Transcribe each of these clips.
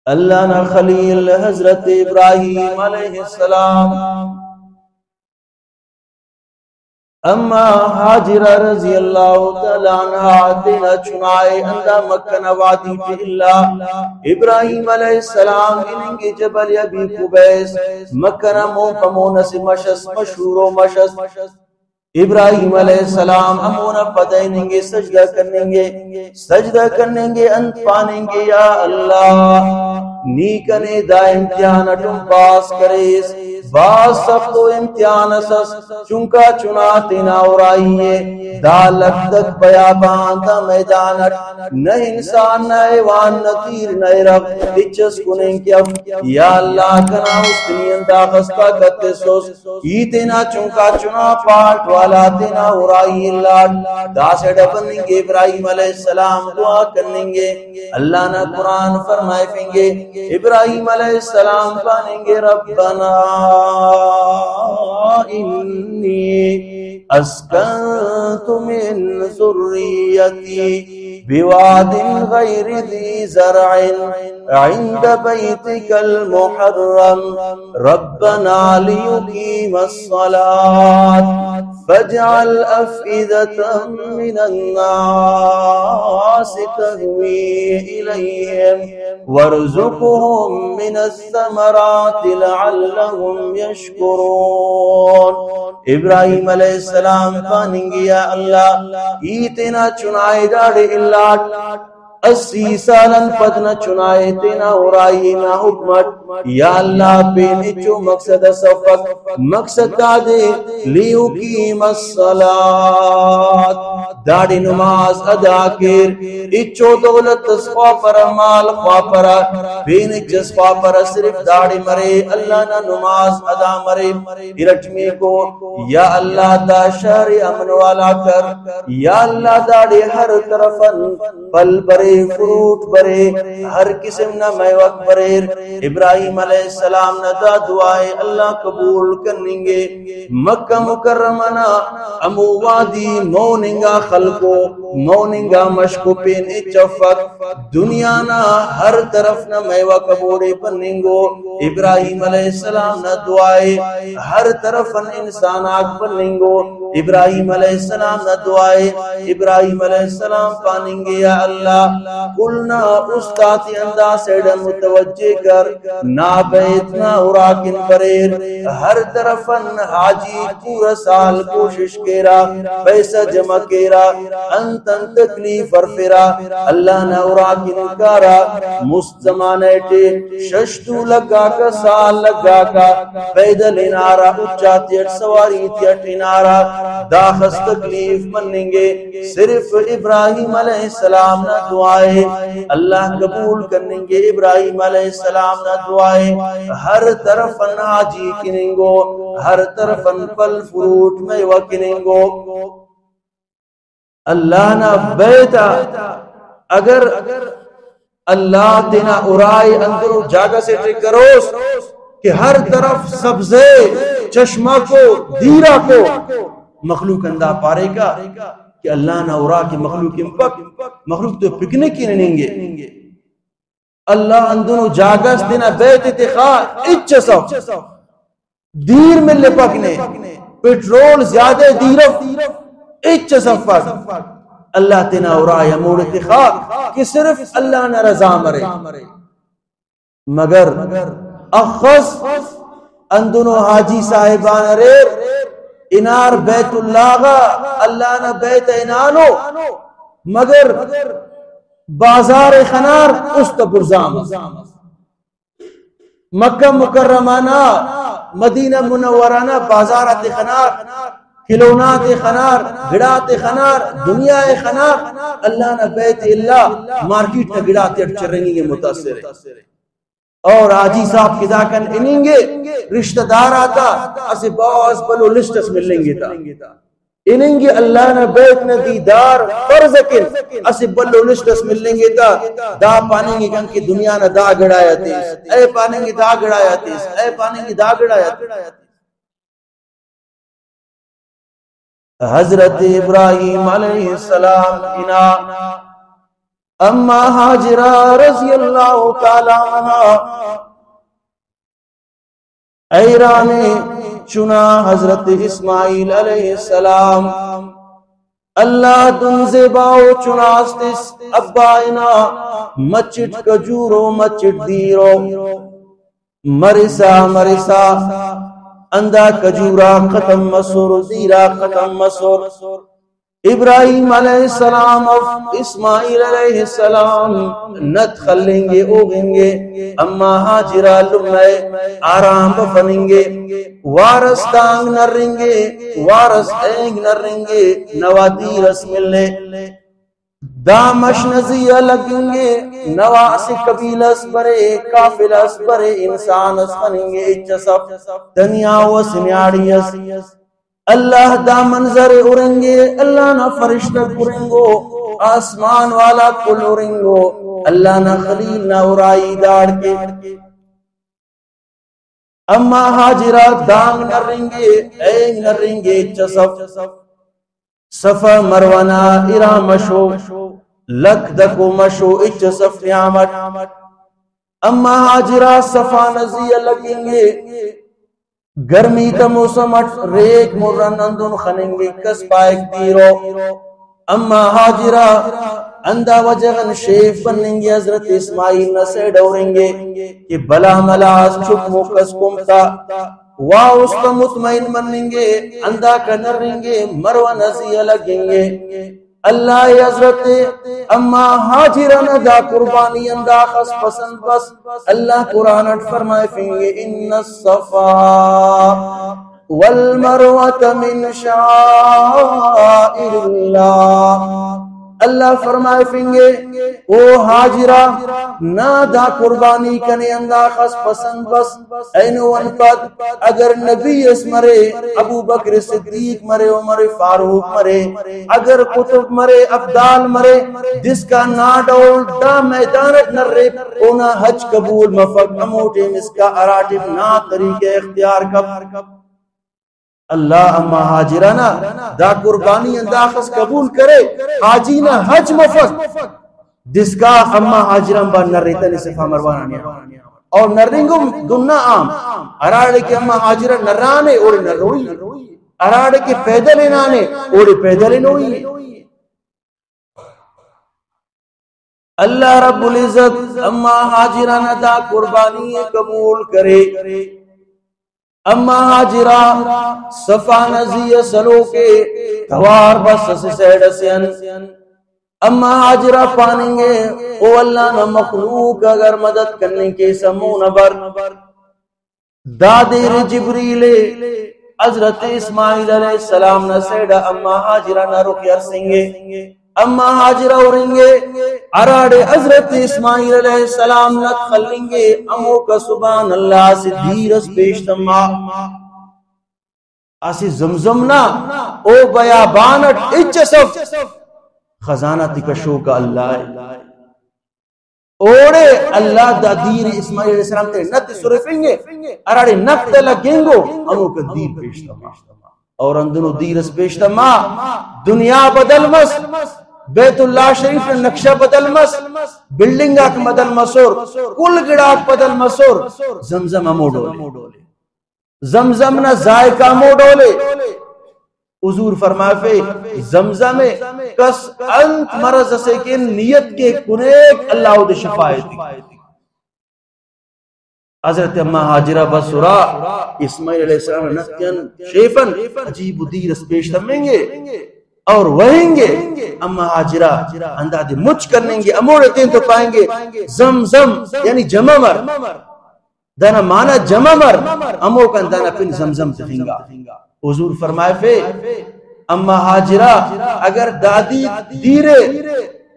اللہ نا خلیل حضرت ابراہیم علیہ السلام اما حاجرہ رضی اللہ تعالیٰ عنہ دینا چنائے اندہ مکن وادی تے اللہ ابراہیم علیہ السلام انہیں جبل ابی قبیس مکن موپمون سے مشس مشہور و مشس ابراہیم علیہ السلام امونا پتائیں گے سجدہ کرنے گے انت پانیں گے یا اللہ نیکنے دا امتحان تم پاس کریس باز سب تو امتحان سس چونکا چناتنا اورائیے دا لگتک بیابان دا میدانت نہ انسان نہ ایوان نہ تیر نہ رب اچس کنیں کیا یا اللہ کنا استنین دا غسطہ کتے سوس ایتنا چونکا چنا پاٹ والا تینا اورائیے اللہ دا سے ڈبنیں گے ابراہیم علیہ السلام دعا کریں گے اللہ نا قرآن فرمائے فیں ابراہیم علیہ السلام پانیں گے ربنا انی اسکنت من ذریتی بواد غیر ذی زرع عند بیتک المحرم ربنا لیقیم الصلاة فاجعل أفئدة من الناس تهوي إليهم وارزقهم من الثمرات لعلهم يشكرون ابراہیم علیہ السلام پانیں گے یا اللہ ایتنا چنائے داڑے اللہ 80 سالن پدنا چنائے تینا اورائیے نا حکمت یا اللہ پینچو مقصد صفق مقصد دادے لیقیم الصلاة داڑی نماز ادا کر اچو دولت خواہ پر مال خواہ پر پینچ خواہ پر صرف داڑی مرے اللہ نا نماز ادا مرے ارچمی کو یا اللہ دا شہر امن والا کر یا اللہ داڑی ہر طرفن پل برے فروٹ برے ہر قسم نہ میوک برے ابراہیم علیہ السلام نہ دا دعائے اللہ قبول کرنیں گے مکہ مکرمنا امو وادی موننگا خلقو موننگا مشکو پینے چفق دنیا نا ہر طرف نہ میوہ قبولے پننگو ابراہیم علیہ السلام نہ دعائے ہر طرف انسان آگ پننگو ابراہیم علیہ السلام نہ دعائے ابراہیم علیہ السلام پانیں گے یا اللہ قلنا استاتی انداز سیڑا متوجہ کر نابیتنا اراکن پریر ہر طرفن حاجی پورا سال کوشش کیرا پیسہ جمع کیرا انتن تکلیف ورفرا اللہ نا اراکن کارا مستمانے ٹے ششتو لگا کا سال لگا کا پیدل انارا اچاتی اٹ سواری تیٹ انارا داخست تکلیف منیں گے صرف ابراہیم علیہ السلام نہ دعائے اللہ قبول کریں گے ابراہیم علیہ السلام نہ دعائے ہر طرف حاجی کنیں گو ہر طرف پل فروٹ میں وکنیں گو اللہ نہ بیتا اگر اللہ دینا ارائے اندر جاگہ سے ٹکروس کہ ہر طرف سبزے چشمہ کو دیرہ کو مخلوق اندہ پارے کا کہ اللہ نہ اورا کی مخلوق تو پکنک کی نہیں گے اللہ اندنو جاگس دینا بیت اتخار اچھ صف دیر میں لپکنے پیٹرول زیادہ دیرف اچھ صف اللہ تینا اورا یا موڑ اتخار کہ صرف اللہ نہ رضا مرے مگر اخص اندنو حاجی صاحبان ریر انار بیت اللہ گا اللہ نہ بیت انانو مگر بازار خنار است برزام مکہ مکرمانہ مدینہ منورانہ بازارات خنار کھلونات خنار گڑات خنار دنیا خنار اللہ نہ بیت اللہ مارکیٹ نہ گڑات چرنگی کے متاثر ہے اور آجی صاحب کی داکن انہیں گے رشتہ دار آتا اسے باز بلو لسٹس ملیں گے تا انہیں گے اللہ نہ بیت نہ دیدار فرزکن اسے بلو لسٹس ملیں گے تا دا پانیں گے کہ دنیا نہ دا گڑایا تیس اے پانیں گے دا گڑایا تیس اے پانیں گے دا گڑایا تیس حضرت ابراہیم علیہ السلام اما ہاجرہ رضی اللہ تعالی عنہ ایران چنا حضرت اسماعیل علیہ السلام اللہ دن زیباو چناستس ابائنا مچٹ کجورو مچٹ دیرو مرسا مرسا اندہ کجورا ختم مسور دیرا ختم مسور ابراہیم علیہ السلام اور اسماعیل علیہ السلام نت خلیں گے اوگیں گے اما ہاجرہ لمائے آرام بفنیں گے وارس تانگ نریں گے وارس اینگ نریں گے نوادی رس ملنے دامش نزیہ لگیں گے نواسی قبیل اس برے کافل اس برے انسان اس بنیں گے اچھسف دنیا و سنیاڑی اس اللہ دا منظر ارنگے اللہ نہ فرشتہ کرنگو آسمان والا کل ارنگو اللہ نہ خلیل نہ ارائی داڑ کے اما ہاجرہ دانگ نہ رنگے اینگ نہ رنگے چسف صفا مروانہ ارا مشو لک دکو مشو اچسف نعمت اما ہاجرہ صفا نزیہ لگیں گے گرمی تا موسم ریک مرن اندن خننگی کس پائک دیرو اما ہاجرہ اندہ وجغن شیف بننگی حضرت اسماعیل نسے ڈورنگے کہ بلا ملاس چھک موکس کمتا واؤستا مطمئن بننگے اندہ کنرنگے مروہ نزیہ لگنگے اللہ حضرت اما ہاجرہ دا قربانی اندہ خس پسند بس اللہ قرآن فرمائے فینگے ان الصفا والمروة من شعائر اللہ اللہ فرمائے فینگے او حاجرہ نا دا قربانی کنے اندہ خس پسند بس اینو انپد اگر نبی اس مرے ابو بکر صدیق مرے عمر فاروق مرے اگر کتب مرے ابدال مرے جس کا نا ڈول دا میدانت نرے اونا حج قبول مفق اموٹے اس کا اراٹب نا طریقے اختیار کب اللہ اما حاجرانہ دا قربانی انداخص قبول کرے حاجینہ حج مفت جس کا اما حاجران با نریتا نصفہ مروانا نیا اور نرنگم دننا عام اراڑے کے اما حاجران نرانے اوڑے نروئی اراڑے کے پیدل نانے اوڑے پیدل نوئی اللہ رب العزت اما حاجرانہ دا قربانی قبول کرے اما حاجرہ صفا نزی سلو کے توار بس سیڑ سین اما حاجرہ پانیں گے او اللہ نہ مخلوق اگر مدد کرنے کے سمون بر دادیر جبریل حضرت اسماعیل علیہ السلام نہ سیڑا اما حاجرہ نہ رخ یرسیں گے اما حاجرہ ارنگے اراڑے حضرت اسماعیل علیہ السلام نت خلنگے امو کا سبحان اللہ سے دیرس پیشتما آسی زمزمنا او بیابانت اچسف خزانہ تکشو کا اللہ اوڑے اللہ دا دیر اسماعیل علیہ السلام تے نت سرفنگے اراڑے نکت لگنگو امو کا دیر پیشتما اور اندنو دیرس پیشتما دنیا بدل مس بیت اللہ شریف نقشہ بدل مس بلڈنگ آک بدل مسور کل گڑاک بدل مسور زمزم امو ڈولے زمزم نہ ذائقہ مو ڈولے حضور فرمائے فے زمزم کس انت مرض سے کہ نیت کے کنیک اللہ دے شفایتی حضرت اما حاجرہ بسرا اسماعیل علیہ السلام نتین شیفن عجیب دیرس پیش تمیں گے اور وہیں گے اما حاجرہ اندازے مچ کرنے گے اموڑے تین تو پائیں گے زمزم یعنی جممر دانا مانا جممر امو کا اندانا پھر زمزم تخینگا حضور فرمائے فے اما حاجرہ اگر دادی دیرے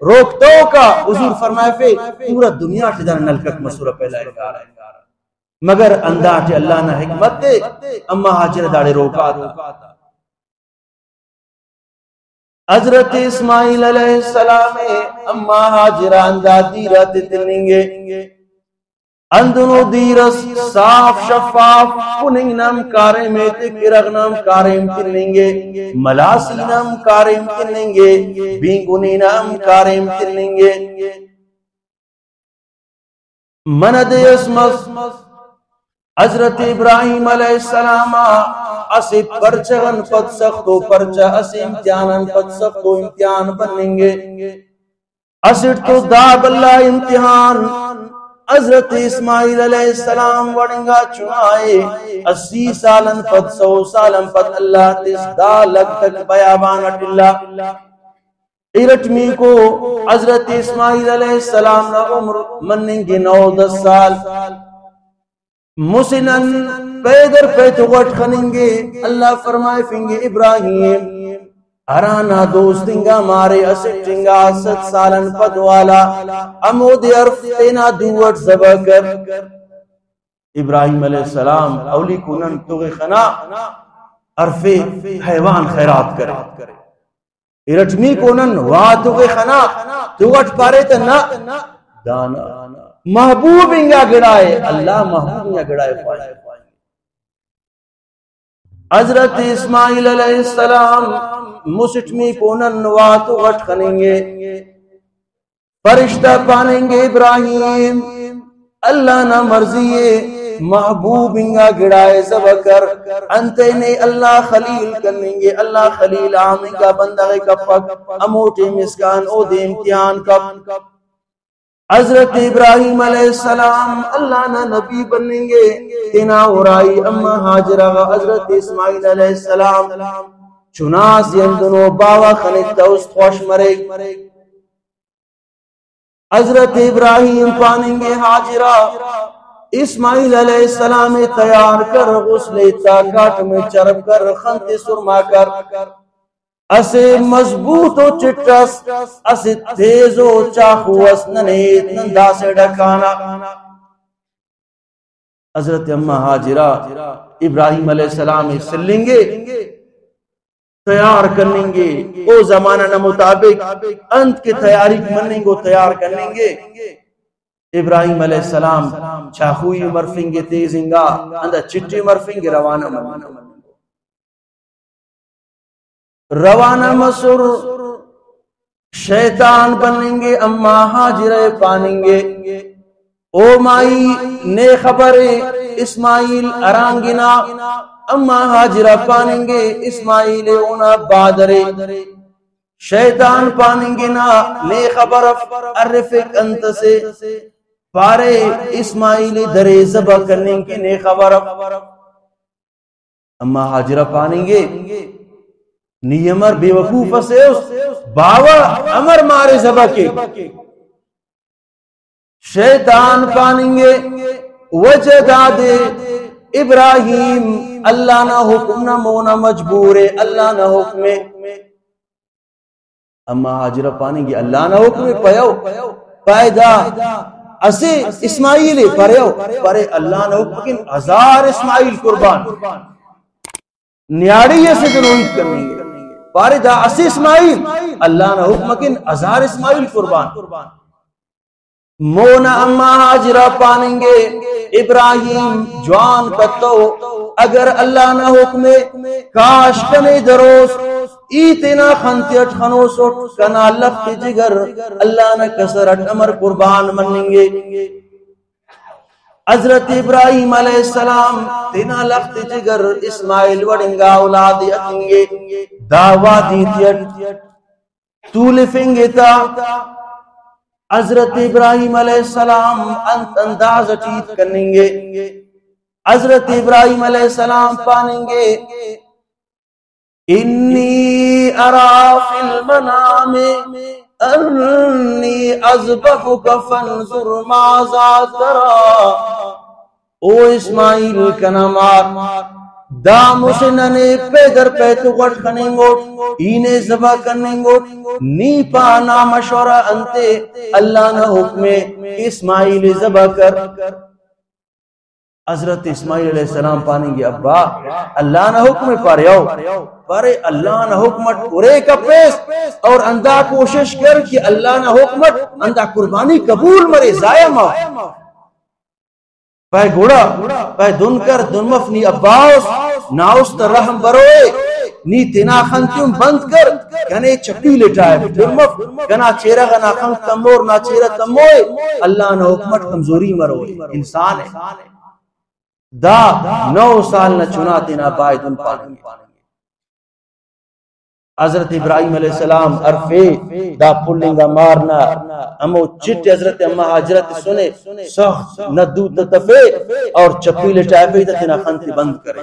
روکتو کا حضور فرمائے فے پورا دنیا سے دانا نلکت مسورہ پہلا ہے مگر انداز اللہ نہ حکمت دے اما حاجرہ داڑے روکا تھا حضرت اسماعیل علیہ السلام اما حاجرہ اندازی رات تلنگے اندنو دیرس صاف شفاف کننگنم کارم تکرغنم کارم تننگے ملاسینم کارم تننگے بینگنینم کارم تننگے مند اسمس حضرت ابراہیم علیہ السلام اسی پرچغن پت سختو پرچہ اسی امتحانن پت سختو امتحان بننگے اسٹ تو داب اللہ امتحان حضرت اسماعیل علیہ السلام وڑنگا چنائے 80 سالن پت 100 سالن پت اللہ تس دا لگ تک بیابانت اللہ ارٹمی کو حضرت اسماعیل علیہ السلام نا عمر مننگی 9-10 سال مسنن پیدر پیتو گٹ خننگے اللہ فرمائے فنگے ابراہیم ارانا دوستنگا مارے اسٹنگا 7 سالن پدوالا امود عرف تینا دوٹ زبا کر ابراہیم علیہ السلام اولی کنن توغی خنا عرف حیوان خیرات کرے ارٹمی کنن واتوغی خنا توٹ پارے تا نا دانا محبوب انگا گڑائے اللہ محبوب انگا گڑائے پائے حضرت اسماعیل علیہ السلام مسٹمی کونن واتو غٹ خننگے فرشتہ پاننگے ابراہیم اللہ نہ مرضیے محبوب انگا گڑائے زبکر انتینے اللہ خلیل کرنگے اللہ خلیل آمن کا بندغ کپک اموٹے مسکان او دے امتحان کپ حضرت ابراہیم علیہ السلام اللہ نہ نبی بننگے تینا اورائی اما حاجرہ حضرت اسماعیل علیہ السلام چناس یندنو باوا خنک دوست خوش مرے حضرت ابراہیم پاننگے حاجرہ اسماعیل علیہ السلام تیار کر غسل تاکات میں چرب کر خنت سرما کر اسے مضبوط و چٹس اسے تیز و چاخو اسننیت نندا سے ڈکانا حضرت امہ حاجرہ ابراہیم علیہ السلام سلنگے تیار کرنگے او زمانہ مطابق انت کے تیاری مننگو تیار کرنگے ابراہیم علیہ السلام چاخوئی مرفنگے تیزنگا اندہ چٹی مرفنگے روانہ مننگو روانہ مسر شیطان بننگے اما حاجرہ پاننگے او مائی نے خبر اسماعیل ارانگنا اما حاجرہ پاننگے اسماعیل اونا بادرے شیطان پاننگے نا نے خبر عرفک انت سے پارے اسماعیل درے زبا کرنے کے نے خبر اما حاجرہ پاننگے نیمر بے وقوف سے اس باوا امر مارے زبا کے شیطان پاننگے وجداد ابراہیم اللہ نہ حکم نہ مونا مجبور اللہ نہ حکم اما حاجرہ پاننگے اللہ نہ حکم پیو پیدا اسے اسماعیل پریو پرے اللہ نہ حکم کن 1000 اسماعیل قربان نیاڑی سے دنویت کرنی گے پارے دا اسی اسماعیل اللہ نہ حکم کن 1000 اسماعیل قربان مونا اما حاجرہ پاننگے ابراہیم جوان کتو اگر اللہ نہ حکم کاش کنے دروس ایتنا خنتیٹ خنوسٹ کنا لفت جگر اللہ نہ کسرٹ امر قربان مننگے حضرت ابراہیم علیہ السلام تینا لخت جگر اسماعیل وڑنگا اولاد اتنگے دعویٰ دیتیت طول فنگے تا حضرت ابراہیم علیہ السلام انت انداز چیت کرنگے حضرت ابراہیم علیہ السلام پاننگے انی ارا فی المنام انی اذبحک فانظر ماذا ترى او اسماعیل کنمار دا مسننے پیدر پیتو گٹ کننگوٹ اینے زبا کننگوٹ نی پانا مشورہ انتے اللہ نہ حکم اسماعیل زبا کر حضرت اسماعیل علیہ السلام پانیں گے ابا اللہ نہ حکم پارے اللہ نہ حکمت پورے کا پیس اور اندہ کوشش کر کہ اللہ نہ حکمت اندہ قربانی قبول مرے ضائع ماں پہ گوڑا پہ دن کر دن مفنی عباس ناؤست رحم بروئے نی تینا خنتیوں بند کر کنے چپی لٹائے دن مف کنا چیرہ غنا خنک تمور نا چیرہ تموئے اللہ نے حکمت کمزوری مروئے انسان ہے دا 9 سال نہ چنا تینا بائی دن پانگے حضرت ابراہیم علیہ السلام عرفے دا پلنگا مارنا امو چٹ حضرت اما حجرت سنے سخت ندو تتفے اور چپی لٹائے پہ تینا خنتی بند کرے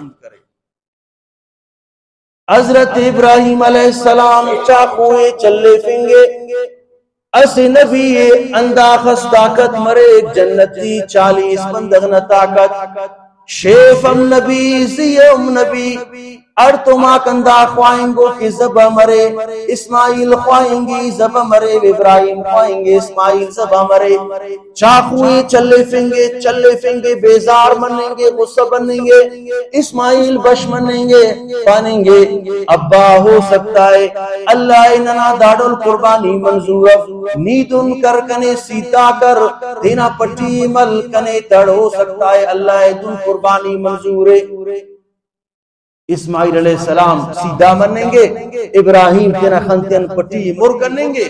حضرت ابراہیم علیہ السلام چاقوئے چلے فنگے اسی نبی انداخس طاقت مرے جنتی 40 بندغن طاقت شیفم نبی زیم نبی ارتما کندہ خوائیں گو کی زبا مرے اسماعیل خوائیں گی زبا مرے ابراہیم خوائیں گے اسماعیل زبا مرے چاقوئے چلے فنگے بیزار منیں گے غصہ بنیں گے اسماعیل بش منیں گے پانیں گے ابا ہو سکتا ہے اللہ اننا داڑل قربانی منظور نیتن کر کنے سیتا کر دینا پٹی مل کنے تڑ ہو سکتا ہے اللہ دن قربانی منظور ہے اسماعیل علیہ السلام سیدھا منیں گے ابراہیم تینا خنتین پٹی مر کرنیں گے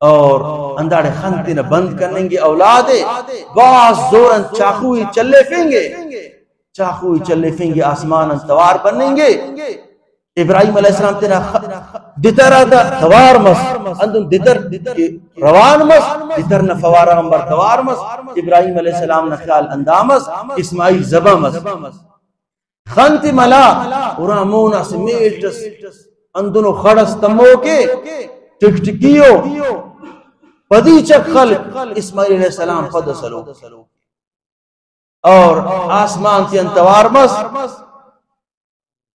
اور انداڑے خنتین بند کرنیں گے اولادے باز زورن چاقوئی چلے فینگے آسمان توار بنیں گے ابراہیم علیہ السلام تینا دتر آتا توار مس اندن دتر روان مس دتر نفوار غمبر توار مس ابراہیم علیہ السلام نخیال اندامس اسماعیل زبا مس خانتی ملا ارامونا سمیٹس اندنو خڑس تمو کے ٹکٹکیو پدی چک خلق اسماعیل علیہ السلام پد سلو اور آسمان تی انتوار مس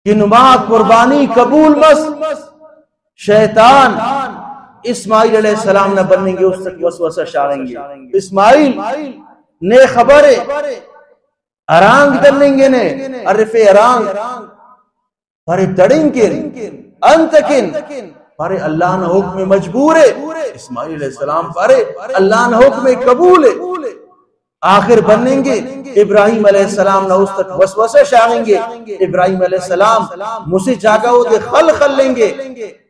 کہ نمات قربانی قبول مس شیطان اسماعیل علیہ السلام نہ بنیں گے اس تک وسوسہ شاریں گے اسماعیل نے خبر ارانگ دلیں گے نے عرف ارانگ پارے تڑیں کے انتکن پارے اللہ نہ حکم مجبور ہے اسماعیل علیہ السلام پارے اللہ نہ حکم قبول ہے آخر بنیں گے ابراہیم علیہ السلام نہ اس تک وسوسہ شاریں گے ابراہیم علیہ السلام مسے جاگا ہو دے خل لیں گے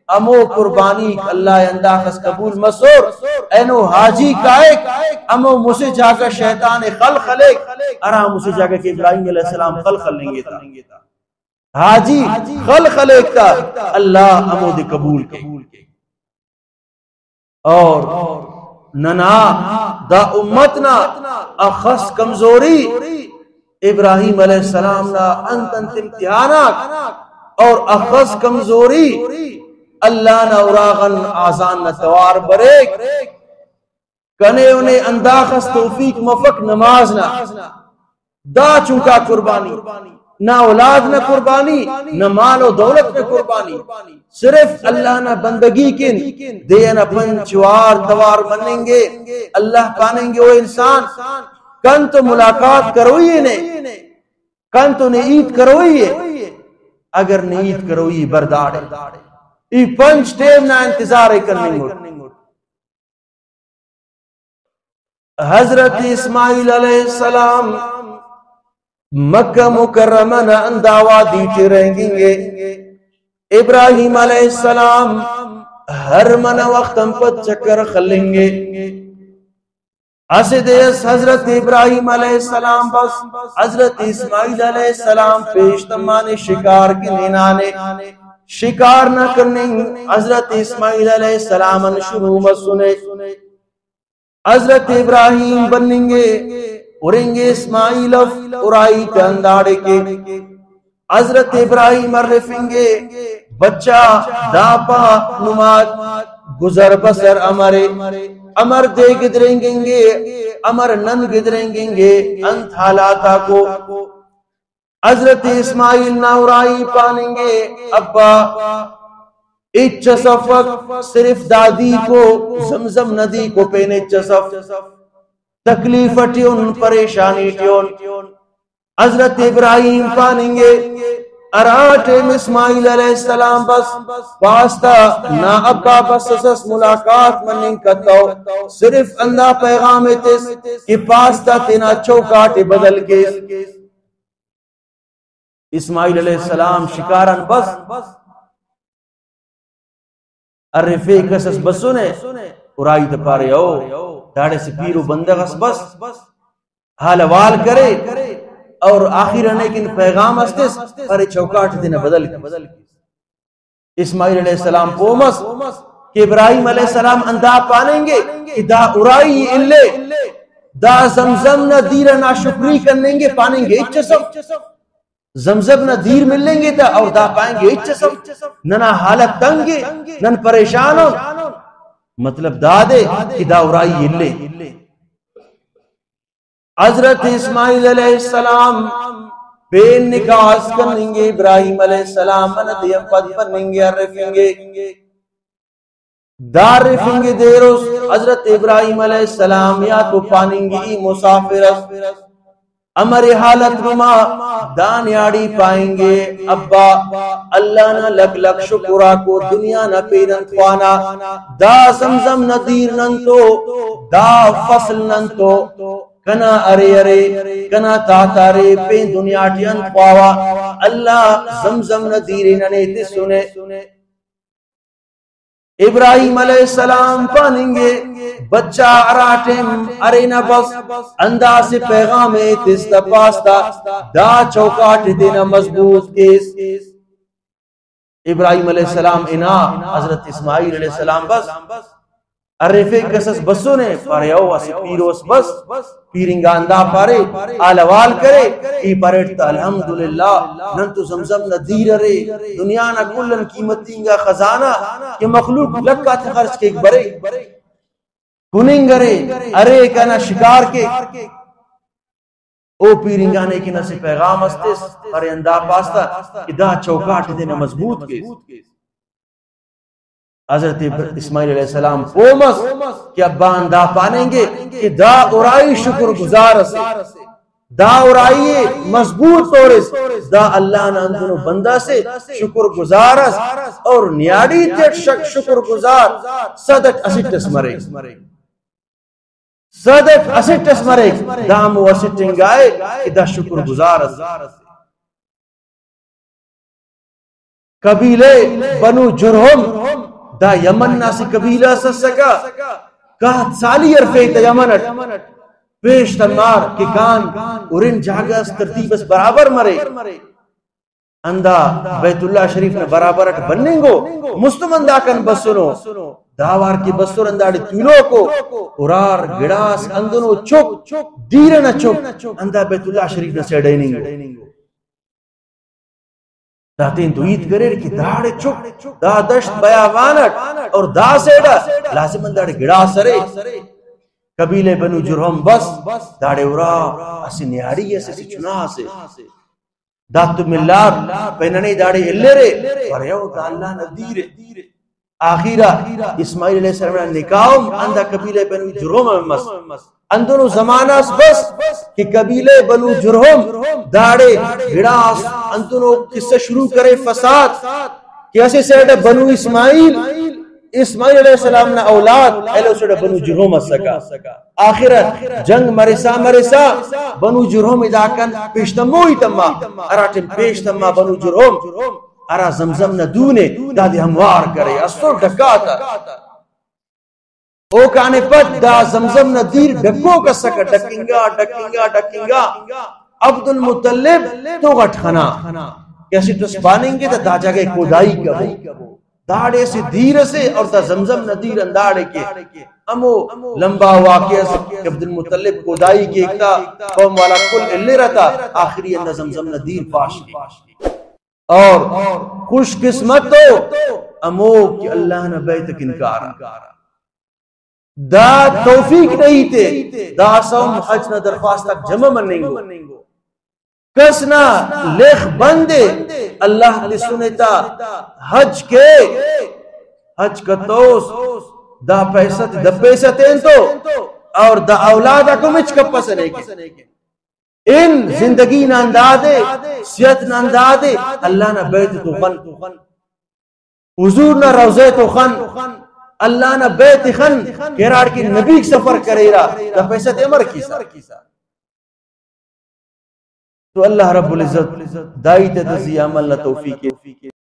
امو قربانی اللہ انداخس قبول مسور اینو حاجی کائک امو مسے جاگا شیطان خلق ارہا مسے جاگا کہ ابراہیم علیہ السلام خل لیں گے تا حاجی خلق تا اللہ امو دے قبول کے اور ننا دا امتنا اخص کمزوری ابراہیم علیہ السلام نا انت امتحانات اور اخص کمزوری اللہ نا اراغن آزان نا توار بریک کنے انہیں انداخس توفیق مفق نماز نا دا چونکا قربانی نہ اولاد نہ قربانی نہ مال و دولت نہ قربانی صرف اللہ نہ بندگی کن دے نہ پنچوار توار منیں گے اللہ پانیں گے وہ انسان کن تو ملاقات کروئی نے کن تو نے عید کروئی ہے اگر نے عید کروئی برداڑے ای پنچ ٹیم نہ انتظار کرنے گے حضرت اسماعیل علیہ السلام مکہ مکرمہ نہ انداوا دیتے رہیں گے ابراہیم علیہ السلام ہر من وقتم پر چکر خلیں گے اسدیس حضرت ابراہیم علیہ السلام بس حضرت اسماعیل علیہ السلام پیشتمان شکار کے نینانے شکار نہ کرنے حضرت اسماعیل علیہ السلام شروع مسنے حضرت ابراہیم بنیں گے اریں گے اسماعیل ارائی کے انداڑے کے حضرت ابراہیم عرفیں گے بچہ داپا نمات گزر بسر امر دے گدریں گے امر نن گدریں گے انت حالاتا کو حضرت اسماعیل ناورائی پانیں گے ابا اچ صفق صرف دادی کو زمزم ندی کو پینے چصف تکلیف ٹیون پریشانی ٹیون حضرت ابراہیم پانیں گے اراتم اسماعیل علیہ السلام بس پاستا نا ابا بس سس ملاقات منن کتو صرف اندہ پیغام تس کہ پاستا تینا چوکاٹ بدل کے اسماعیل علیہ السلام شکارن بس ارفے کسس بسونے ارائی تپارے او داڑے سے پیرو بندغس بس حالوال کرے اور آخر لیکن پیغام استس ارے چوکاٹ دینا بدل اسماعیل علیہ السلام پومس کہ ابراہیم علیہ السلام اندھا پانیں گے کہ دا ارائی اللہ دا زمزم نہ دیر نہ شکری کرنیں گے پانیں گے اچھسم زمزم نہ دیر ملیں گے تا اور دا پائیں گے اچھسم نہ حالت تنگے نہ پریشانوں مطلب دا دے کہ دا ارائی اللہ حضرت اسماعیل علیہ السلام بین نکاس کریں گے ابراہیم علیہ السلام دیم پد پرنیں گے عرفیں گے دار رفیں گے دیروس حضرت ابراہیم علیہ السلام یا تو پانیں گے مسافرت امر حالت نما دانیاڑی پائیں گے ابا اللہ نہ لگ لگ شکرہ کو دنیا نہ پیرن خوانا دا زمزم نہ دیر ننتو دا فصل ننتو کنا ارے ارے کنا تاتارے پہ دنیا ٹین خواوا اللہ زمزم نہ دیرے ننے تے سنے ابراہیم علیہ السلام پانیں گے بچہ اراٹم ارے نہ بس انداز سے پیغام تستا پاستا دا چوکاٹ دینا مضبوط کیس ابراہیم علیہ السلام انا حضرت اسماعیل علیہ السلام بس عرفے قصص بسو نے پارے او اسی پیروس بس پیرنگا اندہ پارے آلوال کرے ای پاریٹتا الحمدللہ ننتو زمزم ندیر رے دنیا نا کلن قیمتینگا خزانہ کہ مخلوق لکا تھے خرچ کے ایک برے کننگ رے ارے کنا شکار کے او پیرنگانے کی نسی پیغام استیس پارے اندہ پاستا ادھا چوکاٹ دینا مضبوط کے حضرت اسماعیل علیہ السلام پومس کہ ابا اندہ پانیں گے کہ دا ارائی شکر گزار سے دا ارائی مضبوط طورس دا اللہ نا اندنو بندہ سے شکر گزار اور نیاڑی تیٹ شکر گزار صدق اسٹس مرے صدق اسٹس مرے دامو اسٹنگ آئے کہ دا شکر گزار قبیلے بنو جرہم دا یمن ناسی قبیلہ سسکا کہت سالی عرفیت یمنٹ پیش تنمار کہ کان ارن جاگہ ترتیب اس برابر مرے اندہ بیت اللہ شریف نے برابرٹ بننگ گو مستمندہ کن بسنو داوار کی بسر انداڑی تیلو کو قرار گڑاس اندنو چک دیرن چک اندہ بیت اللہ شریف نے سیڑیننگ گو داتین دوید کرے کہ داڑے چک دا دشت بیاوانٹ اور دا سیڑا لازم انداڑے گڑا سرے قبیلے بنو جرہم بس داڑے ورا اسی نیاری ایسے چنا سے داتو ملار پیننے داڑے اللہ رے وریو دا اللہ ندیر آخیرہ اسماعیل علیہ السلام نے نکاؤم اندہ قبیلے بنو جرہم مس اندنو زمانہ بس کہ قبیلے بنو جرہم داڑے گڑاس اندنو قصہ شروع کرے فساد کہ ایسے سیڑا بنو اسماعیل علیہ السلام نا اولاد ایلو سیڑا بنو جرہم سکا آخرت جنگ مرسا بنو جرہم اداکن پیشتموئی تمہا اراتم پیشتمہ بنو جرہم ارا زمزم ندونے دادی ہموار کرے اسو ڈکاتا او کانے پت دا زمزم ندیر ڈکو کا سکا ڈکنگا عبد المطلب تو غٹ خنا کیسی ٹسپانیں گے دا جگہ کودائی کا ہو داڑے سے دیر سے اور دا زمزم ندیر انداڑے کے امو لمبا واقعہ سے عبد المطلب کودائی کے اکتا قوم والا کل اللہ رہتا آخری اندہ زمزم ندیر پاش کے اور خوش قسمت تو امو کہ اللہ نے بیتک انکارا دا توفیق نہیں تے دا سوم حج نہ درخواست تک جمع مننگو کسنا لکھ بندے اللہ نے سنتا حج کے حج کا توس دا پیسہ تین تو اور دا اولادہ کو مچ کپا سنے کے ان زندگی نہ اندازے صحت نہ اندازے اللہ نہ بیت تو خن حضور نہ روزے تو خن اللہ نہ بیت خن کیراڑ کی نبی سفر کرے رہا نہ پیسہ دے مر کیسا تو اللہ رب العزت دائی تے تزی عمل نہ توفیق